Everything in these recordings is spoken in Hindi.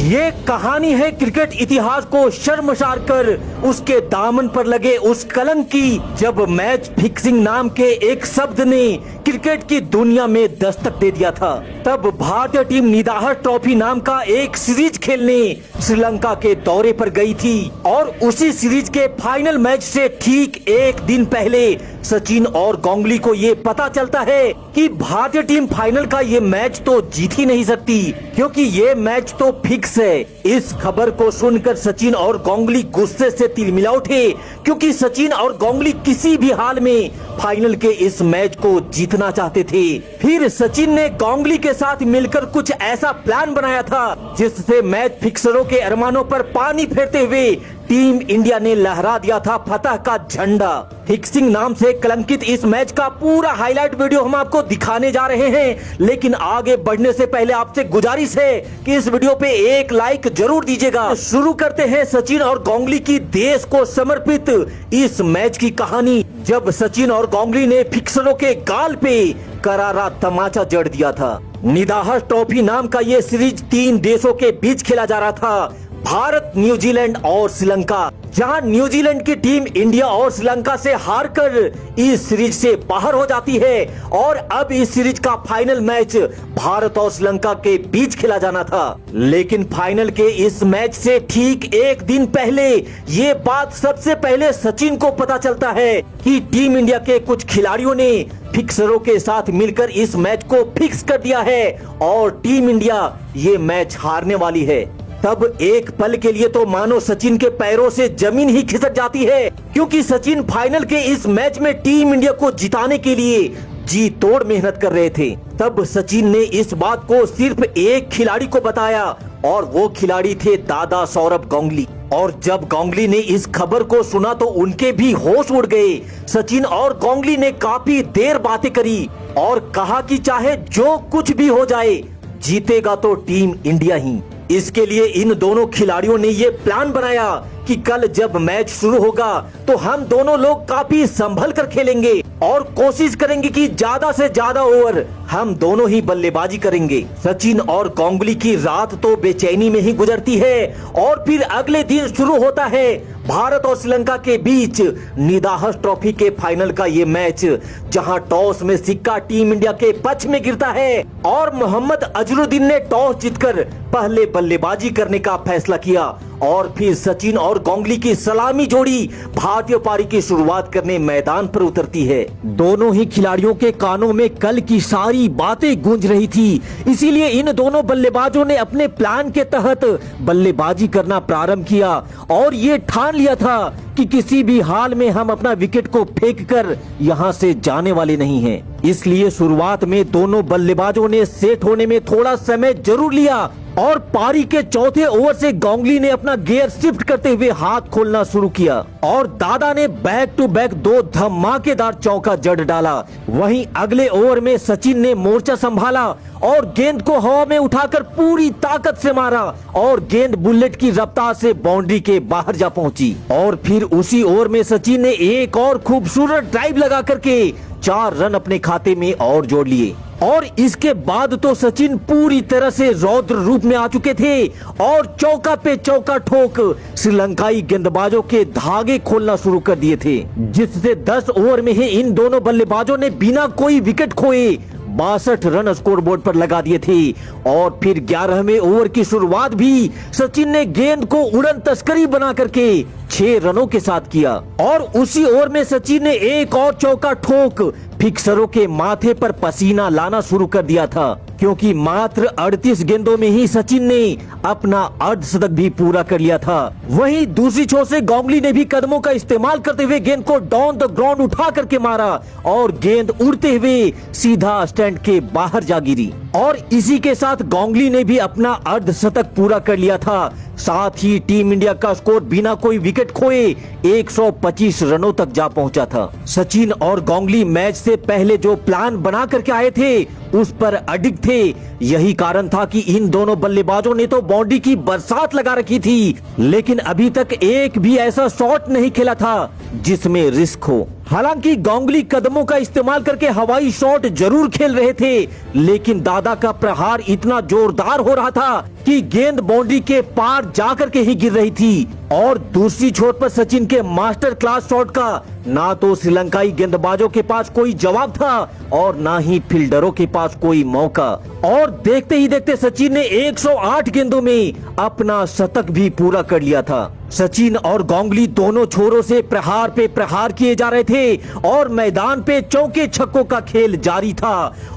ये कहानी है क्रिकेट इतिहास को शर्मसार कर उसके दामन पर लगे उस कलंक की, जब मैच फिक्सिंग नाम के एक शब्द ने क्रिकेट की दुनिया में दस्तक दे दिया था। तब भारतीय टीम निदाहर ट्रॉफी नाम का एक सीरीज खेलने श्रीलंका के दौरे पर गई थी और उसी सीरीज के फाइनल मैच से ठीक एक दिन पहले सचिन और गांगुली को ये पता चलता है कि भारतीय टीम फाइनल का ये मैच तो जीत ही नहीं सकती, क्योंकि ये मैच तो फिक्स है। इस खबर को सुनकर सचिन और गांगुली गुस्से से तिलमिला उठे, क्योंकि सचिन और गांगुली किसी भी हाल में फाइनल के इस मैच को जीतना चाहते थे। फिर सचिन ने गांगुली के साथ मिलकर कुछ ऐसा प्लान बनाया था जिससे मैच फिक्सरों के अरमानों पर पानी फेरते हुए टीम इंडिया ने लहरा दिया था फतह का झंडा। फिक्सिंग नाम से कलंकित इस मैच का पूरा हाईलाइट वीडियो हम आपको दिखाने जा रहे हैं, लेकिन आगे बढ़ने से पहले आपसे गुजारिश है कि इस वीडियो पे एक लाइक जरूर दीजिएगा। शुरू करते हैं सचिन और गांगुली की देश को समर्पित इस मैच की कहानी, जब सचिन और गांगुली ने फिक्सरों के गाल पे करारा तमाचा जड़ दिया था। निदाहर ट्रॉफी नाम का ये सीरीज 3 देशों के बीच खेला जा रहा था, भारत, न्यूजीलैंड और श्रीलंका, जहां न्यूजीलैंड की टीम इंडिया और श्रीलंका से हारकर इस सीरीज से बाहर हो जाती है और अब इस सीरीज का फाइनल मैच भारत और श्रीलंका के बीच खेला जाना था। लेकिन फाइनल के इस मैच से ठीक एक दिन पहले ये बात सबसे पहले सचिन को पता चलता है कि टीम इंडिया के कुछ खिलाड़ियों ने फिक्सरों के साथ मिलकर इस मैच को फिक्स कर दिया है और टीम इंडिया ये मैच हारने वाली है। तब एक पल के लिए तो मानो सचिन के पैरों से जमीन ही खिसक जाती है, क्योंकि सचिन फाइनल के इस मैच में टीम इंडिया को जिताने के लिए जी तोड़ मेहनत कर रहे थे। तब सचिन ने इस बात को सिर्फ एक खिलाड़ी को बताया और वो खिलाड़ी थे दादा सौरभ गांगुली। और जब गांगुली ने इस खबर को सुना तो उनके भी होश उड़ गए। सचिन और गांगुली ने काफी देर बातें करी और कहा कि चाहे जो कुछ भी हो जाए, जीतेगा तो टीम इंडिया ही। इसके लिए इन दोनों खिलाड़ियों ने ये प्लान बनाया कि कल जब मैच शुरू होगा तो हम दोनों लोग काफी संभल कर खेलेंगे और कोशिश करेंगे कि ज्यादा से ज्यादा ओवर हम दोनों ही बल्लेबाजी करेंगे। सचिन और गांगुली की रात तो बेचैनी में ही गुजरती है और फिर अगले दिन शुरू होता है भारत और श्रीलंका के बीच निदाहर ट्रॉफी के फाइनल का ये मैच, जहां टॉस में सिक्का टीम इंडिया के पक्ष में गिरता है और मोहम्मद अजरुद्दीन ने टॉस जीतकर पहले बल्लेबाजी करने का फैसला किया और फिर सचिन और गांगुली की सलामी जोड़ी भारतीय पारी की शुरुआत करने मैदान पर उतरती है। दोनों ही खिलाड़ियों के कानों में कल की सारी बातें गूंज रही थी, इसीलिए इन दोनों बल्लेबाजों ने अपने प्लान के तहत बल्लेबाजी करना प्रारंभ किया और ये ठान लिया था कि किसी भी हाल में हम अपना विकेट को फेंककर यहाँ से जाने वाले नहीं हैं। इसलिए शुरुआत में दोनों बल्लेबाजों ने सेट होने में थोड़ा समय जरूर लिया और पारी के चौथे ओवर से गांगुली ने अपना गियर शिफ्ट करते हुए हाथ खोलना शुरू किया और दादा ने बैक टू बैक 2 धमाकेदार चौका जड़ डाला। वहीं अगले ओवर में सचिन ने मोर्चा संभाला और गेंद को हवा में उठाकर पूरी ताकत से मारा और गेंद बुलेट की रफ्तार से बाउंड्री के बाहर जा पहुंची। और फिर उसी ओवर में सचिन ने एक और खूबसूरत ड्राइव लगा करके 4 रन अपने खाते में और जोड़ लिए और इसके बाद तो सचिन पूरी तरह से रौद्र रूप में आ चुके थे और चौका पे चौका ठोक श्रीलंकाई गेंदबाजों के धागे खोलना शुरू कर दिए थे, जिससे 10 ओवर में ही इन दोनों बल्लेबाजों ने बिना कोई विकेट खोए 62 रन स्कोरबोर्ड पर लगा दिए थे। और फिर 11वें ओवर की शुरुआत भी सचिन ने गेंद को उड़न तस्करी बना करके 6 रनों के साथ किया और उसी ओवर में सचिन ने एक और चौका ठोक फिक्सरों के माथे पर पसीना लाना शुरू कर दिया था, क्योंकि मात्र 38 गेंदों में ही सचिन ने अपना अर्धशतक भी पूरा कर लिया था। वहीं दूसरी छोर से गांगुली ने भी कदमों का इस्तेमाल करते हुए गेंद को डाउन द ग्राउंड उठा करके मारा और गेंद उड़ते हुए सीधा स्टैंड के बाहर जा गिरी और इसी के साथ गांगुली ने भी अपना अर्धशतक पूरा कर लिया था। साथ ही टीम इंडिया का स्कोर बिना कोई विकेट खोए 125 रनों तक जा पहुंचा था। सचिन और गांगुली मैच से पहले जो प्लान बना करके आए थे उस पर अडिग थे। यही कारण था कि इन दोनों बल्लेबाजों ने तो बाउंड्री की बरसात लगा रखी थी, लेकिन अभी तक एक भी ऐसा शॉट नहीं खेला था जिसमें रिस्क हो। हालांकि गांगुली कदमों का इस्तेमाल करके हवाई शॉट जरूर खेल रहे थे, लेकिन दादा का प्रहार इतना जोरदार हो रहा था कि गेंद बाउंड्री के पार जाकर के ही गिर रही थी। और दूसरी छोर पर सचिन के मास्टर क्लास शॉट का ना तो श्रीलंकाई गेंदबाजों के पास कोई जवाब था और ना ही फील्डरों के पास कोई मौका। और देखते ही देखते सचिन ने 108 गेंदों में अपना शतक भी पूरा कर लिया था। सचिन और गांगुली दोनों छोरों से प्रहार पे प्रहार किए जा रहे थे और मैदान पे चौके छक्कों का खेल जारी था।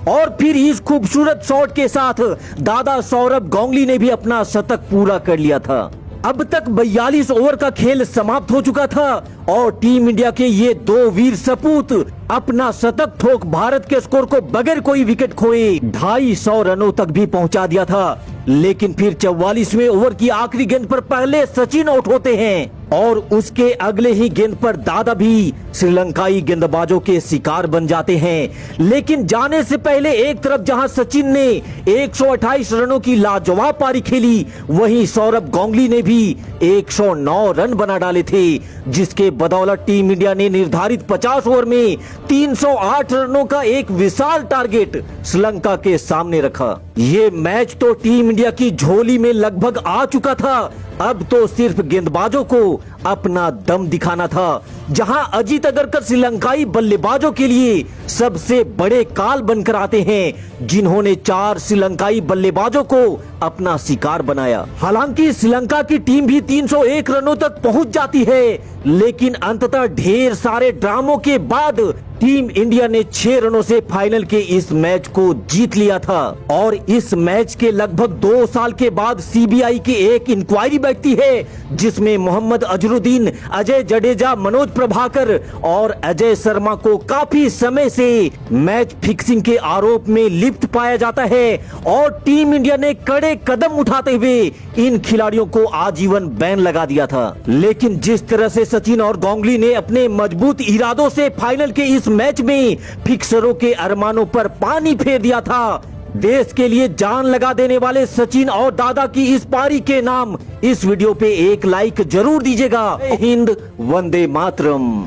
और फिर इस खूबसूरत शॉट के साथ दादा सौरभ गांगुली ने भी अपना शतक पूरा कर लिया था। अब तक 42 ओवर का खेल समाप्त हो चुका था और टीम इंडिया के ये दो वीर सपूत अपना शतक ठोक भारत के स्कोर को बगैर कोई विकेट खोए 250 रनों तक भी पहुंचा दिया था। लेकिन फिर 44वें ओवर की आखिरी गेंद पर पहले सचिन आउट होते हैं और उसके अगले ही गेंद पर दादा भी श्रीलंकाई गेंदबाजों के शिकार बन जाते हैं। लेकिन जाने से पहले एक तरफ जहां सचिन ने 128 रनों की लाजवाब पारी खेली, वहीं सौरभ गांगुली ने भी 109 रन बना डाले थे, जिसके बदौलत टीम इंडिया ने निर्धारित 50 ओवर में 308 रनों का एक विशाल टारगेट श्रीलंका के सामने रखा। ये मैच तो टीम इंडिया की झोली में लगभग आ चुका था। अब तो सिर्फ गेंदबाजों को अपना दम दिखाना था, जहां अजीत अगरकर श्रीलंकाई बल्लेबाजों के लिए सबसे बड़े काल बनकर आते हैं, जिन्होंने 4 श्रीलंकाई बल्लेबाजों को अपना शिकार बनाया। हालांकि श्रीलंका की टीम भी 301 रनों तक पहुंच जाती है, लेकिन अंततः ढेर सारे ड्रामों के बाद टीम इंडिया ने 6 रनों से फाइनल के इस मैच को जीत लिया था। और इस मैच के लगभग 2 साल के बाद सीबीआई की एक इंक्वायरी बैठती है, जिसमें मोहम्मद अजरुद्दीन, अजय जडेजा, मनोज प्रभाकर और अजय शर्मा को काफी समय से मैच फिक्सिंग के आरोप में लिप्त पाया जाता है। और टीम इंडिया ने कड़े कदम उठाते हुए इन खिलाड़ियों को आजीवन बैन लगा दिया था। लेकिन जिस तरह से सचिन और गांगुली ने अपने मजबूत इरादों से फाइनल के इस मैच में फिक्सरों के अरमानों पर पानी फेर दिया था, देश के लिए जान लगा देने वाले सचिन और दादा की इस पारी के नाम इस वीडियो पे एक लाइक जरूर दीजिएगा। हिंद, वंदे मातरम।